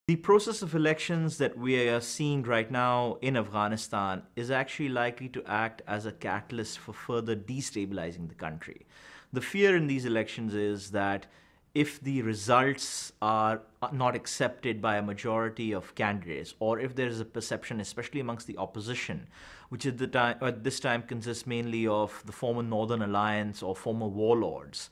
The process of elections that we are seeing right now in Afghanistan is actually likely to act as a catalyst for further destabilizing the country. The fear in these elections is that if the results are not accepted by a majority of candidates, or if there is a perception, especially amongst the opposition, which at this time consists mainly of the former Northern Alliance or former warlords,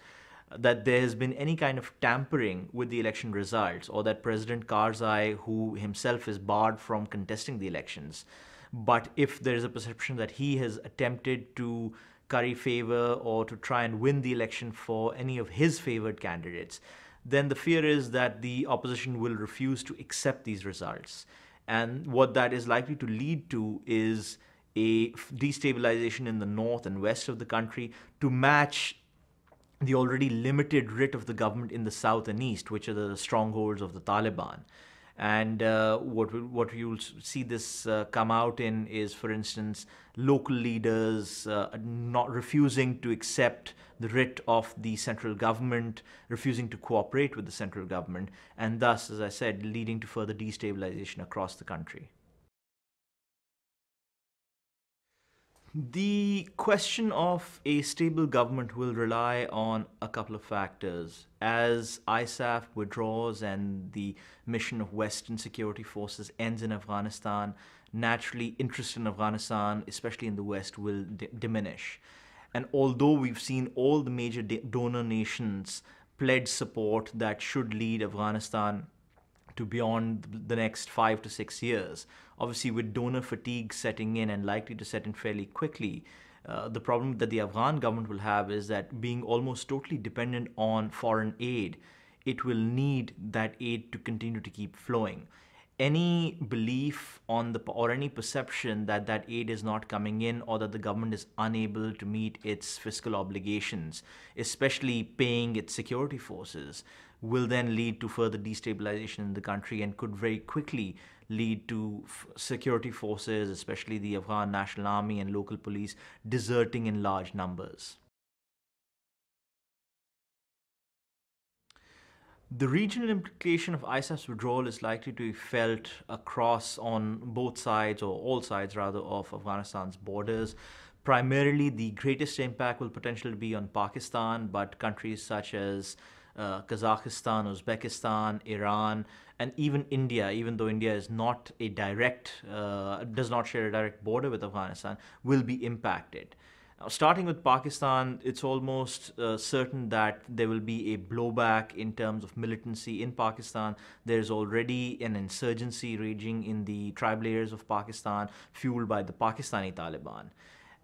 that there has been any kind of tampering with the election results, or that President Karzai, who himself is barred from contesting the elections, but if there is a perception that he has attempted to curry favor or to try and win the election for any of his favored candidates, then the fear is that the opposition will refuse to accept these results. And what that is likely to lead to is a destabilization in the north and west of the country to match the already limited writ of the government in the south and east, which are the strongholds of the Taliban. And what you'll see this come out in is, for instance, local leaders not refusing to accept the writ of the central government, refusing to cooperate with the central government, and thus, as I said, leading to further destabilization across the country. The question of a stable government will rely on a couple of factors. As ISAF withdraws and the mission of Western security forces ends in Afghanistan, naturally interest in Afghanistan, especially in the West, will diminish. And although we've seen all the major donor nations pledge support that should lead Afghanistan to beyond the next 5 to 6 years. Obviously, with donor fatigue setting in and likely to set in fairly quickly, the problem that the Afghan government will have is that being almost totally dependent on foreign aid, it will need that aid to continue to keep flowing. Any belief on the or any perception that that aid is not coming in, or that the government is unable to meet its fiscal obligations, especially paying its security forces, will then lead to further destabilization in the country and could very quickly lead to security forces, especially the Afghan National Army and local police, deserting in large numbers. The regional implication of ISAF's withdrawal is likely to be felt across on both sides, or all sides rather, of Afghanistan's borders. Primarily, the greatest impact will potentially be on Pakistan, but countries such as Kazakhstan, Uzbekistan, Iran, and even India, even though India is not a does not share a direct border with Afghanistan, will be impacted. Now, starting with Pakistan, it's almost certain that there will be a blowback in terms of militancy in Pakistan. There's already an insurgency raging in the tribal areas of Pakistan, fueled by the Pakistani Taliban.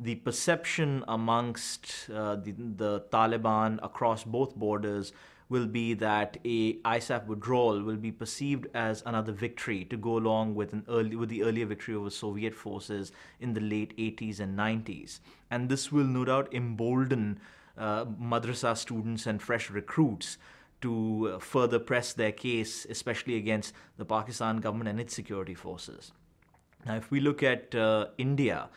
The perception amongst the Taliban across both borders will be that a ISAF withdrawal will be perceived as another victory to go along with the earlier victory over Soviet forces in the late 80s and 90s. And this will no doubt embolden madrasa students and fresh recruits to further press their case, especially against the Pakistan government and its security forces. Now, if we look at India,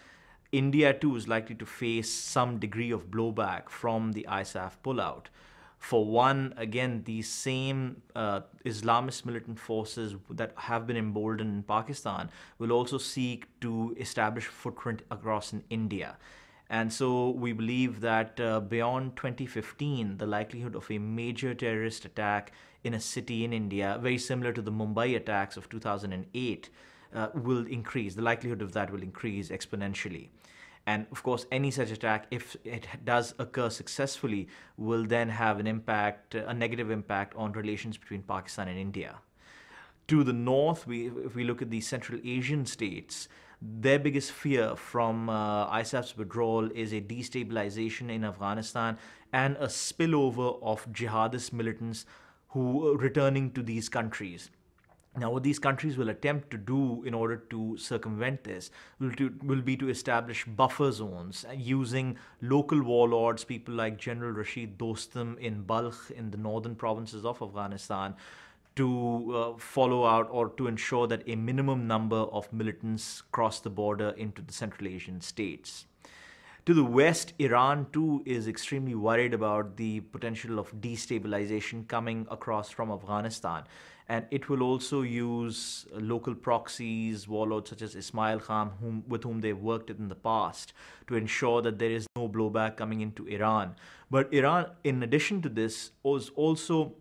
India too is likely to face some degree of blowback from the ISAF pullout. For one, again, these same Islamist militant forces that have been emboldened in Pakistan will also seek to establish a footprint across in India. And so we believe that beyond 2015, the likelihood of a major terrorist attack in a city in India, very similar to the Mumbai attacks of 2008, will increase. The likelihood of that will increase exponentially. And of course, any such attack, if it does occur successfully, will then have an impact, a negative impact on relations between Pakistan and India. To the north, if we look at the Central Asian states, their biggest fear from ISAF's withdrawal is a destabilization in Afghanistan and a spillover of jihadist militants who are returning to these countries. Now, what these countries will attempt to do in order to circumvent this will be to establish buffer zones using local warlords, people like General Rashid Dostum in Balkh in the northern provinces of Afghanistan, to follow out or to ensure that a minimum number of militants cross the border into the Central Asian states. To the west, Iran too is extremely worried about the potential of destabilization coming across from Afghanistan. And it will also use local proxies, warlords such as Ismail Khan, with whom they've worked in the past, to ensure that there is no blowback coming into Iran. But Iran, in addition to this, was also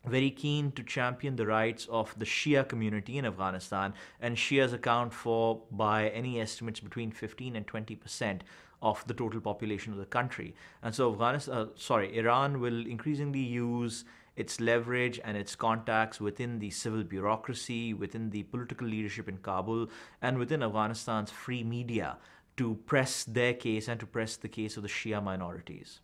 very keen to champion the rights of the Shia community in Afghanistan, and Shias account for, by any estimates, between 15 and 20% of the total population of the country. And so Iran will increasingly use its leverage and its contacts within the civil bureaucracy, within the political leadership in Kabul, and within Afghanistan's free media to press their case and to press the case of the Shia minorities.